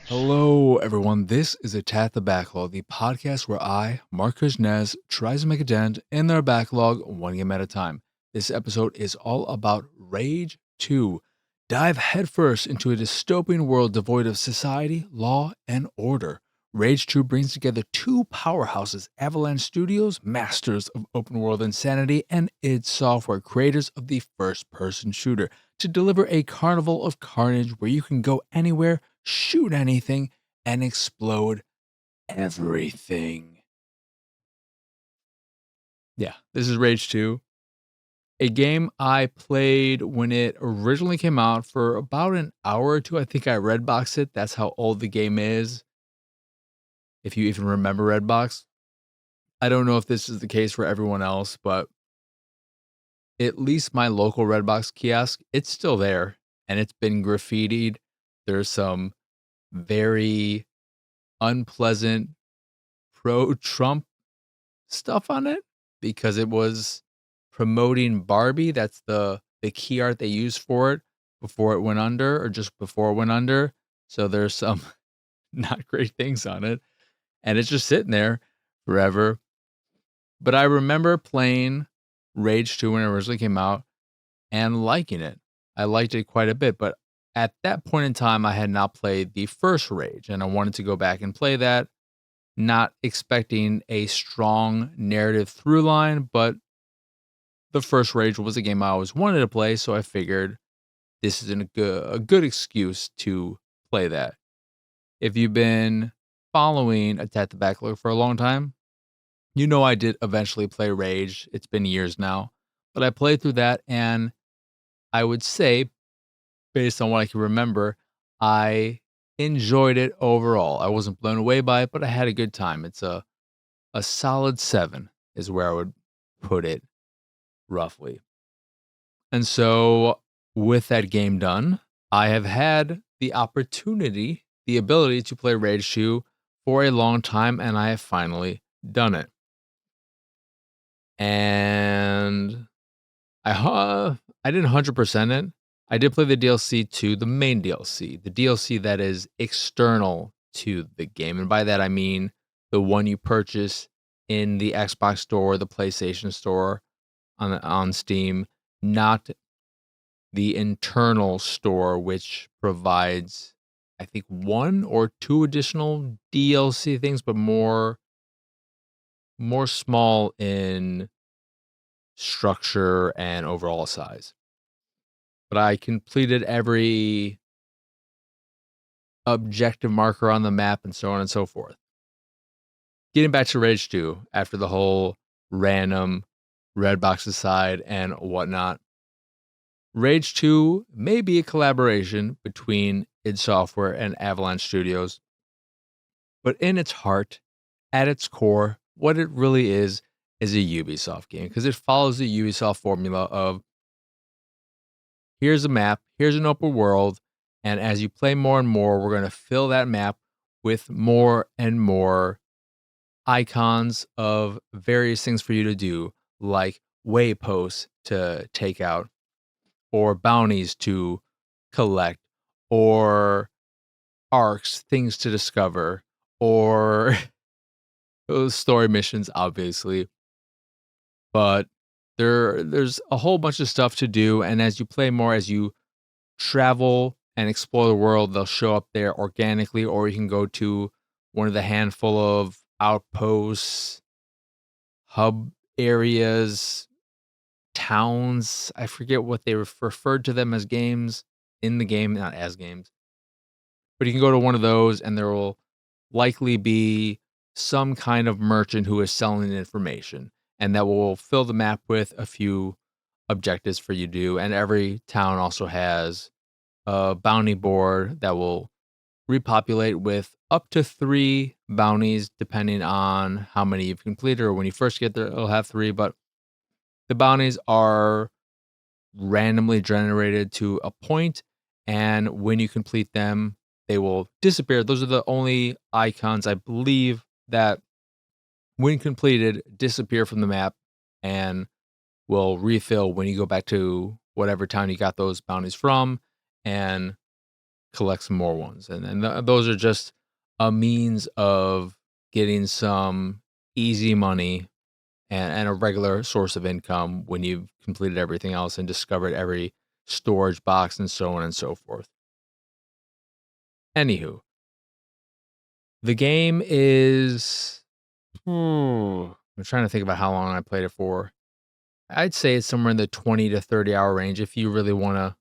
Hello, everyone. This is Attack the Backlog, the podcast where I, Mark Kuznez, tries to make a dent in their backlog one game at a time. This episode is all about Rage 2. Dive headfirst into a dystopian world devoid of society, law, and order. Rage 2 brings together two powerhouses, Avalanche Studios, masters of open world insanity, and id Software, creators of the first person shooter, to deliver a carnival of carnage where you can go anywhere, shoot anything, and explode everything. Yeah, this is Rage 2, a game I played when it originally came out for about an hour or two. I think I Redboxed it. That's how old the game is, if you even remember Redbox. I don't know if this is the case for everyone else, but at least my local Redbox kiosk, it's still there and it's been graffitied. There's some very unpleasant pro-Trump stuff on it because it was promoting Barbie. That's the key art they used for it before it went under, or just before it went under. So there's some not great things on it, and it's just sitting there forever. But I remember playing Rage 2 when it originally came out and liking it. I liked it quite a bit, but at that point in time, I had not played the first Rage, and I wanted to go back and play that, not expecting a strong narrative through line, but the first Rage was a game I always wanted to play, so I figured this is a good excuse to play that. If you've been following Attack the Backlog for a long time, you know I did eventually play Rage. It's been years now, but I played through that, and I would say, based on what I can remember, I enjoyed it overall. I wasn't blown away by it, but I had a good time. It's a solid 7 is where I would put it roughly. And so with that game done, I have had the opportunity, the ability to play Rage 2 for a long time, and I have finally done it. And I didn't 100% it. I did play the DLC to the main DLC, the DLC that is external to the game. And by that, I mean the one you purchase in the Xbox store, the PlayStation store on Steam, not the internal store, which provides, I think, 1 or 2 additional DLC things, but more small in structure and overall size. But I completed every objective marker on the map and so on and so forth. Getting back to Rage 2, after the whole random Redbox aside and whatnot, Rage 2 may be a collaboration between id Software and Avalanche Studios, but in its heart, at its core, what it really is a Ubisoft game, because it follows the Ubisoft formula of here's a map, here's an open world, and as you play more and more, we're going to fill that map with more and more icons of various things for you to do, like wayposts to take out, or bounties to collect, or arcs, things to discover, or those story missions, obviously. But there's a whole bunch of stuff to do, and as you play more, as you travel and explore the world, they'll show up there organically, or you can go to one of the handful of outposts, hub areas, towns. I forget what they referred to them as games in the game, not as games. But you can go to one of those, and there will likely be some kind of merchant who is selling information, and that will fill the map with a few objectives for you to do. And every town also has a bounty board that will repopulate with up to 3 bounties, depending on how many you've completed, or when you first get there, it'll have 3. But the bounties are randomly generated to a point, and when you complete them, they will disappear. Those are the only icons, I believe, that when completed disappear from the map and will refill when you go back to whatever town you got those bounties from. And collect some more ones. And those are just a means of getting some easy money and a regular source of income when you've completed everything else and discovered every storage box and so on and so forth. Anywho, the game is. I'm trying to think about how long I played it for. I'd say it's somewhere in the 20 to 30 hour range if you really want to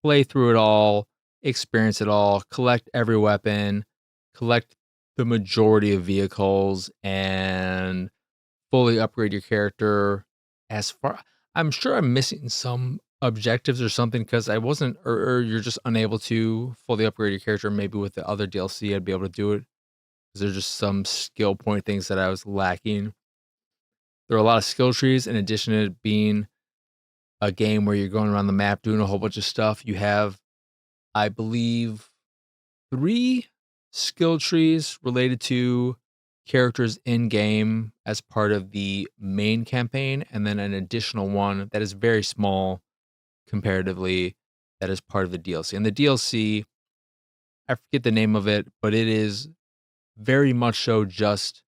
play through it all, experience it all, collect every weapon, collect the majority of vehicles, and fully upgrade your character. As far I'm sure I'm missing some objectives or something because I wasn't, or you're just unable to fully upgrade your character. Maybe with the other DLC, I'd be able to do it because there's just some skill point things that I was lacking. There are a lot of skill trees in addition to it being a game where you're going around the map doing a whole bunch of stuff. You have, I believe, 3 skill trees related to characters in game as part of the main campaign, and then an additional one that is very small comparatively that is part of the DLC. And the DLC, I forget the name of it, but it is very much so just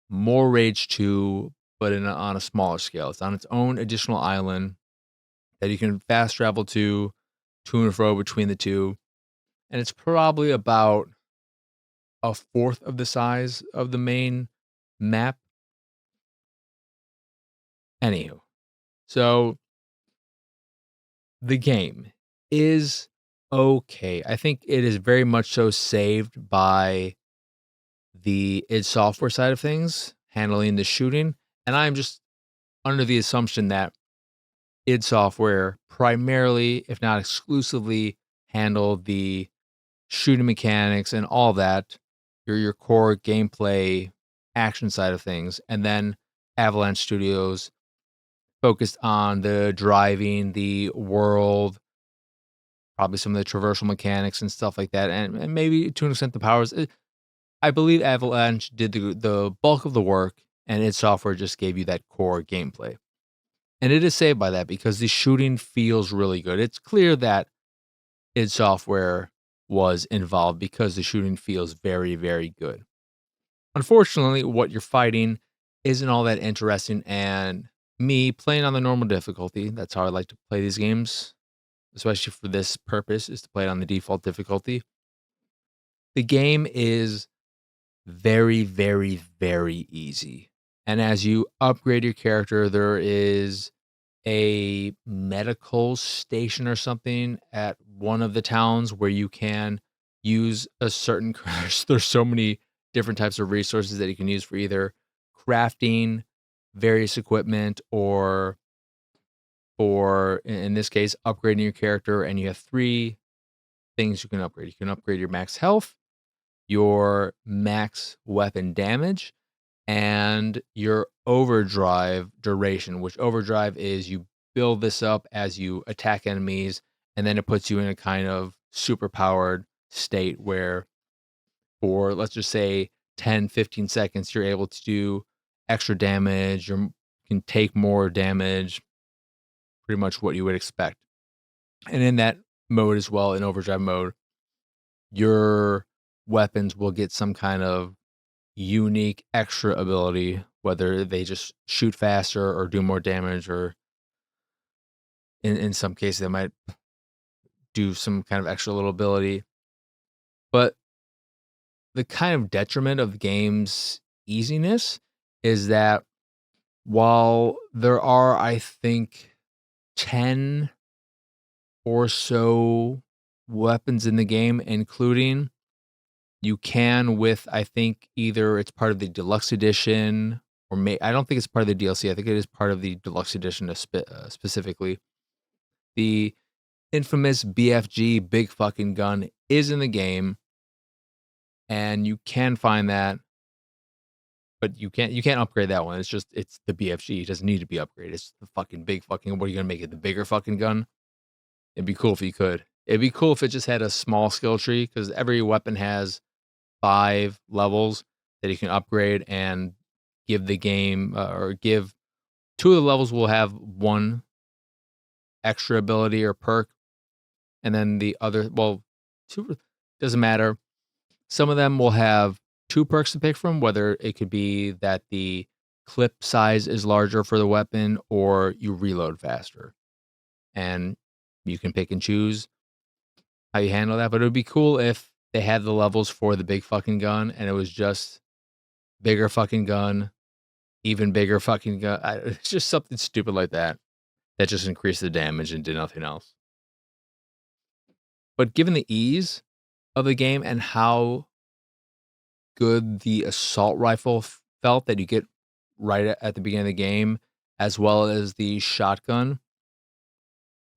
more Rage 2, but on a smaller scale. It's on its own additional island that you can fast travel to and fro between the two. And it's probably about a fourth of the size of the main map. Anywho, so the game is okay. I think it is very much so saved by the id Software side of things, handling the shooting. And I'm just under the assumption that id Software primarily, if not exclusively, handle the shooting mechanics and all that, your core gameplay action side of things, and then Avalanche Studios focused on the driving, the world, probably some of the traversal mechanics and stuff like that, and maybe to an extent the powers. I believe Avalanche did the bulk of the work, and id Software just gave you that core gameplay. And it is saved by that because the shooting feels really good. It's clear that id Software was involved because the shooting feels very, very good. Unfortunately, what you're fighting isn't all that interesting, and me playing on the normal difficulty, that's how I like to play these games, especially for this purpose, is to play it on the default difficulty. The game is very, very, very easy. And as you upgrade your character, there is a medical station or something at one of the towns where you can use a certain there's so many different types of resources that you can use for either crafting various equipment or for in this case upgrading your character, and you have 3 things you can upgrade. You can upgrade your max health, your max weapon damage, and your overdrive duration, which overdrive is you build this up as you attack enemies, and then it puts you in a kind of super powered state where for, let's just say, 10, 15 seconds, you're able to do extra damage, you can take more damage, pretty much what you would expect. And in that mode as well, in overdrive mode, your weapons will get some kind of unique extra ability, whether they just shoot faster or do more damage, or in some cases they might do some kind of extra little ability. But the kind of detriment of the game's easiness is that while there are, I think, 10 or so weapons in the game, including you can with, I think, either it's part of the deluxe edition or I don't think it's part of the DLC. I think it is part of the deluxe edition specifically. The infamous BFG big fucking gun is in the game, and you can find that, but you can't upgrade that one. It's the BFG. It doesn't need to be upgraded. It's the fucking big fucking. What are you gonna make it? The bigger fucking gun? It'd be cool if you could. It'd be cool if it just had a small skill tree because every weapon has 5 levels that you can upgrade and give the game or give 2 of the levels will have 1 extra ability or perk, and then the other, well, two doesn't matter. Some of them will have two perks to pick from, whether it could be that the clip size is larger for the weapon or you reload faster. And you can pick and choose how you handle that. But it would be cool if they had the levels for the big fucking gun and it was just bigger fucking gun, even bigger fucking gun. It's just something stupid like that that just increased the damage and did nothing else. But given the ease of the game and how good the assault rifle felt that you get right at the beginning of the game, as well as the shotgun,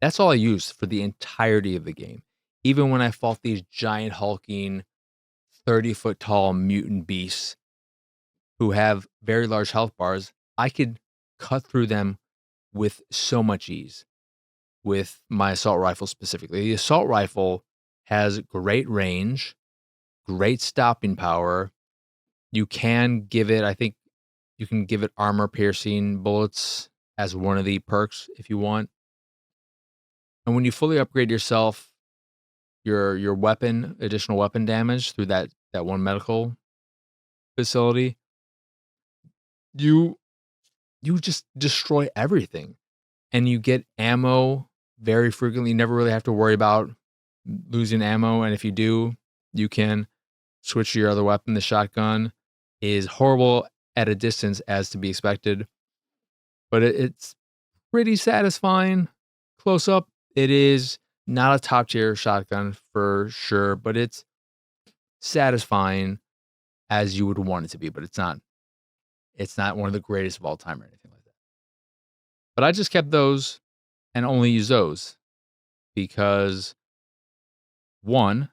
that's all I used for the entirety of the game. Even when I fought these giant hulking 30-foot tall mutant beasts who have very large health bars, I could cut through them with so much ease with my assault rifle specifically. The assault rifle has great range, great stopping power. You can give it, I think you can give it armor piercing bullets as one of the perks if you want. And when you fully upgrade yourself, your weapon, additional weapon damage through that one medical facility, you just destroy everything. And you get ammo very frequently. You never really have to worry about losing ammo. And if you do, you can switch to your other weapon. The shotgun is horrible at a distance, as to be expected, but it's pretty satisfying close up. It is not a top tier shotgun for sure, but it's satisfying as you would want it to be. But it's not one of the greatest of all time or anything like that. But I just kept those and only use those because one,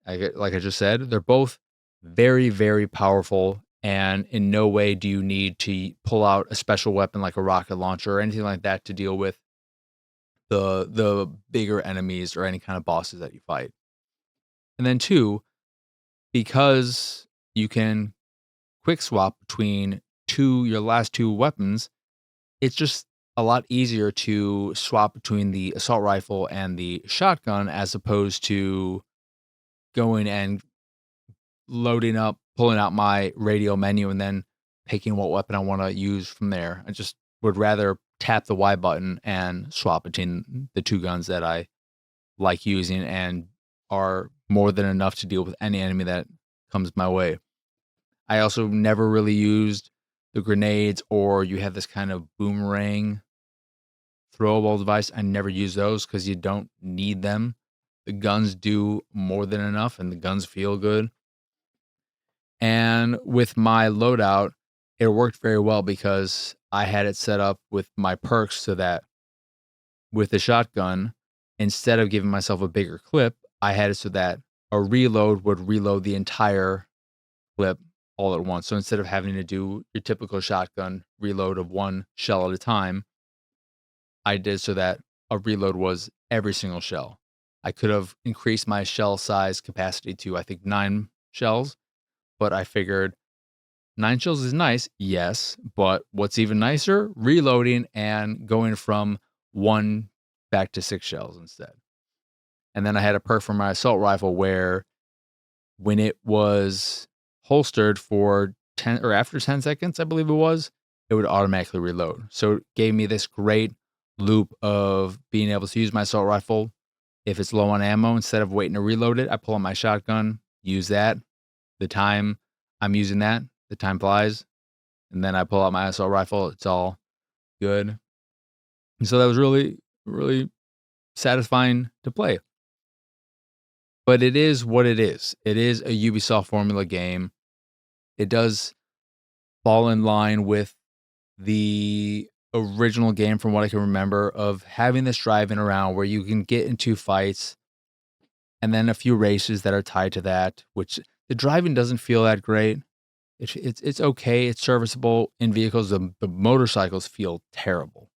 like I just said, they're both very, very powerful, and in no way do you need to pull out a special weapon like a rocket launcher or anything like that to deal with the bigger enemies or any kind of bosses that you fight. And then two, because you can quick swap between your last two weapons, it's just a lot easier to swap between the assault rifle and the shotgun as opposed to going and loading up, pulling out my radio menu and then picking what weapon I want to use from there. I just would rather tap the Y button and swap between the two guns that I like using and are more than enough to deal with any enemy that comes my way. I also never really used the grenades, or you have this kind of boomerang throwable device. I never use those because you don't need them. The guns do more than enough and the guns feel good. And with my loadout, it worked very well because I had it set up with my perks so that with the shotgun, instead of giving myself a bigger clip, I had it so that a reload would reload the entire clip all at once. So instead of having to do your typical shotgun reload of one shell at a time, I did so that a reload was every single shell. I could have increased my shell size capacity to, I think, 9 shells, but I figured 9 shells is nice, yes, but what's even nicer? Reloading and going from 1 back to 6 shells instead. And then I had a perk for my assault rifle where when it was holstered for 10 or after 10 seconds, I believe it would automatically reload. So it gave me this great loop of being able to use my assault rifle. If it's low on ammo, instead of waiting to reload it, I pull out my shotgun, use that. The time I'm using that, the time flies. And then I pull out my assault rifle. It's all good. And so that was really, really satisfying to play. But it is what it is. It is a Ubisoft formula game. It does fall in line with the original game, from what I can remember, of having this driving around where you can get into fights and then a few races that are tied to that, which the driving doesn't feel that great. It's okay. It's serviceable in vehicles. The motorcycles feel terrible.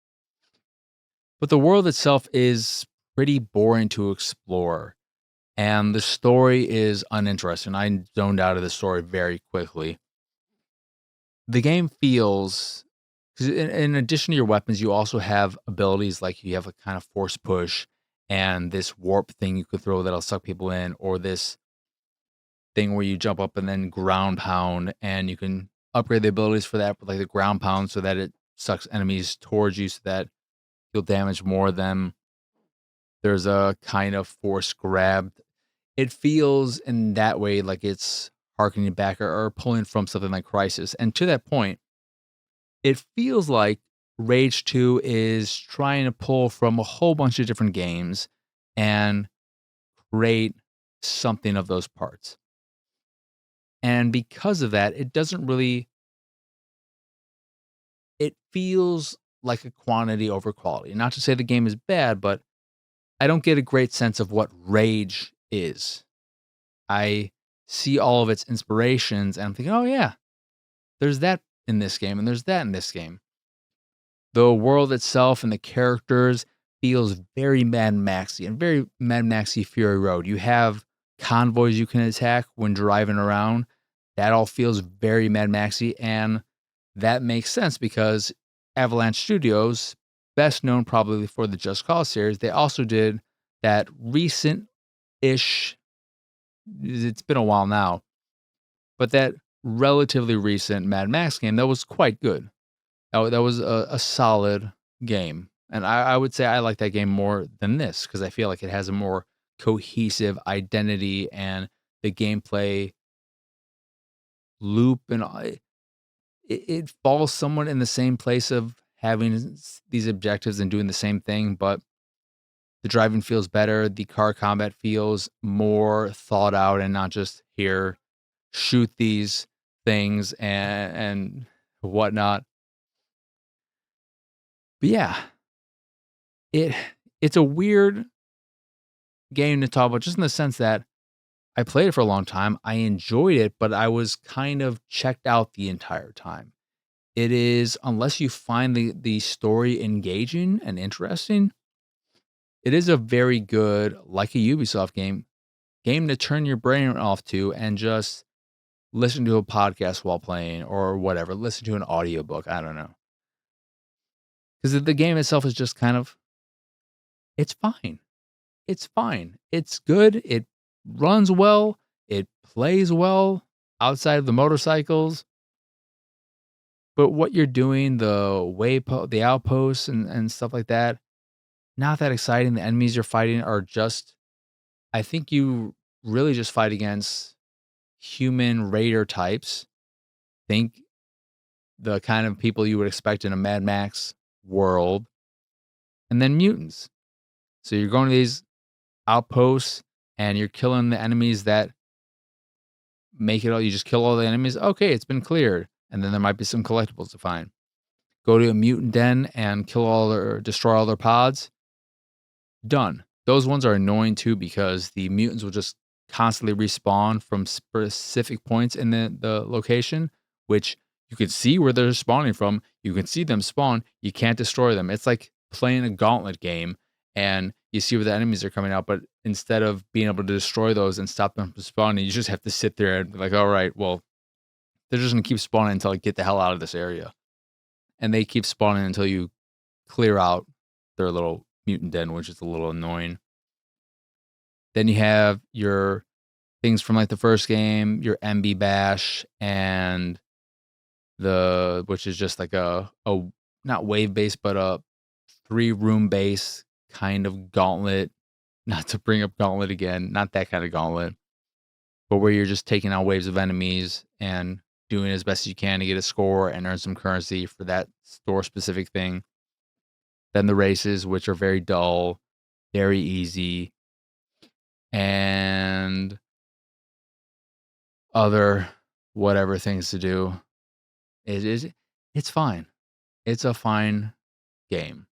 But the world itself is pretty boring to explore. And the story is uninteresting. I zoned out of the story very quickly. The game feels, because in addition to your weapons, you also have abilities like you have a kind of force push and this warp thing you could throw that'll suck people in, or this thing where you jump up and then ground pound, and you can upgrade the abilities for that with like the ground pound so that it sucks enemies towards you so that you'll damage more of them. There's a kind of force grab. It feels in that way like it's harkening back or pulling from something like Crisis. And to that point, it feels like Rage 2 is trying to pull from a whole bunch of different games and create something of those parts. And because of that, it feels like a quantity over quality. Not to say the game is bad, but I don't get a great sense of what Rage is. I see all of its inspirations and I'm thinking, oh yeah, there's that in this game and there's that in this game. The world itself and the characters feels very Mad Maxy and very Mad Maxy Fury Road. You have convoys you can attack when driving around. That all feels very Mad Maxy, and that makes sense because Avalanche Studios, best known probably for the Just Cause series, they also did that recent-ish, it's been a while now, but that relatively recent Mad Max game that was quite good. That was a solid game, and I would say I like that game more than this because I feel like it has a more cohesive identity and the gameplay loop, and it falls somewhat in the same place of having these objectives and doing the same thing, but the driving feels better. The car combat feels more thought out and not just here, shoot these things and whatnot. But yeah, it it's a weird game to talk about just in the sense that I played it for a long time. I enjoyed it, but I was kind of checked out the entire time. It is, unless you find the story engaging and interesting, it is a very good, like a Ubisoft game to turn your brain off to and just listen to a podcast while playing or whatever, listen to an audiobook, I don't know. Because the game itself is just kind of, it's fine. It's fine. It's good. It runs well. It plays well outside of the motorcycles. But what you're doing, the outposts and stuff like that, not that exciting. The enemies you're fighting are just, I think you really just fight against human raider types. Think the kind of people you would expect in a Mad Max world, and then mutants. So you're going to these outposts and you're killing the enemies that make it all. You just kill all the enemies. Okay, it's been cleared. And then there might be some collectibles to find. Go to a mutant den and destroy all their pods. Done. Those ones are annoying too because the mutants will just constantly respawn from specific points in the location, which you can see where they're spawning from. You can see them spawn. You can't destroy them. It's like playing a gauntlet game and you see where the enemies are coming out, but instead of being able to destroy those and stop them from spawning, you just have to sit there and be like, all right, well, they're just going to keep spawning until I get the hell out of this area. And they keep spawning until you clear out their little mutant den, which is a little annoying. Then you have your things from like the first game, your MB Bash, and which is just like a not wave base, but a 3-room base kind of gauntlet. Not to bring up gauntlet again, not that kind of gauntlet, but where you're just taking out waves of enemies and doing as best as you can to get a score and earn some currency for that store specific thing. Then the races, which are very dull, very easy, and other whatever things to do. It's fine. It's a fine game.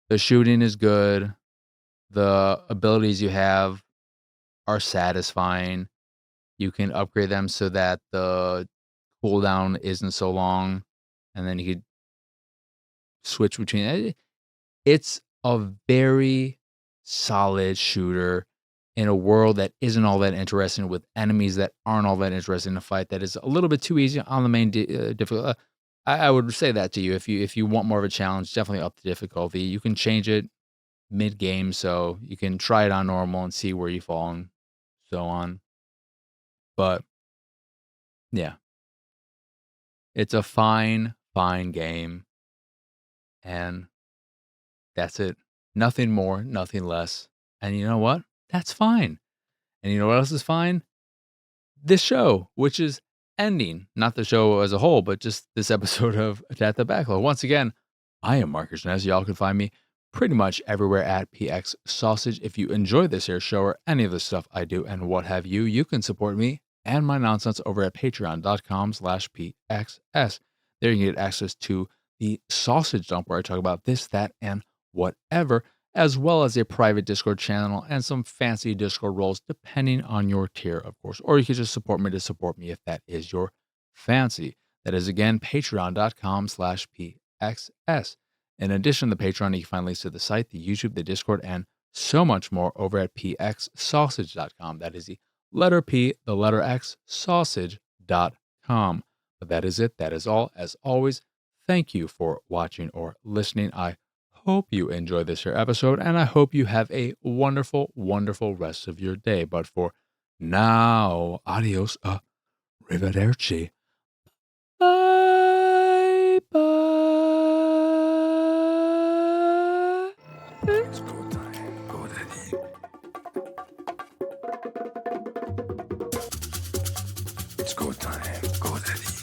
The shooting is good. The abilities you have are satisfying. You can upgrade them so that the cooldown isn't so long, and then you could switch between. It's a very solid shooter in a world that isn't all that interesting, with enemies that aren't all that interesting to fight. That is a little bit too easy on the main difficult. I would say that to you if you want more of a challenge, definitely up the difficulty. You can change it mid-game, so you can try it on normal and see where you fall and so on. But yeah, it's a fine, fine game, and that's it. Nothing more, nothing less. And you know what? That's fine. And you know what else is fine? This show, which is ending. Not the show as a whole, but just this episode of At the Backlog. Once again, I am Marcus Nez. Y'all can find me pretty much everywhere at PX Sausage. If you enjoy this here show or any of the stuff I do and what have you, you can support me and my nonsense over at patreon.com/PXS. There you can get access to the sausage dump where I talk about this, that, and whatever, as well as a private Discord channel and some fancy Discord roles, depending on your tier, of course. Or you can just support me to support me if that is your fancy. That is, again, patreon.com/PXS. In addition to the Patreon, you can find links to the site, the YouTube, the Discord, and so much more over at pxsausage.com. That is the letter P, the letter X, sausage.com. But that is it. That is all. As always, thank you for watching or listening. I hope you enjoy this here episode, and I hope you have a wonderful, wonderful rest of your day. But for now, adios, arrivederci. Bye, bye. It's go time. Go daddy. It's go time. Go daddy.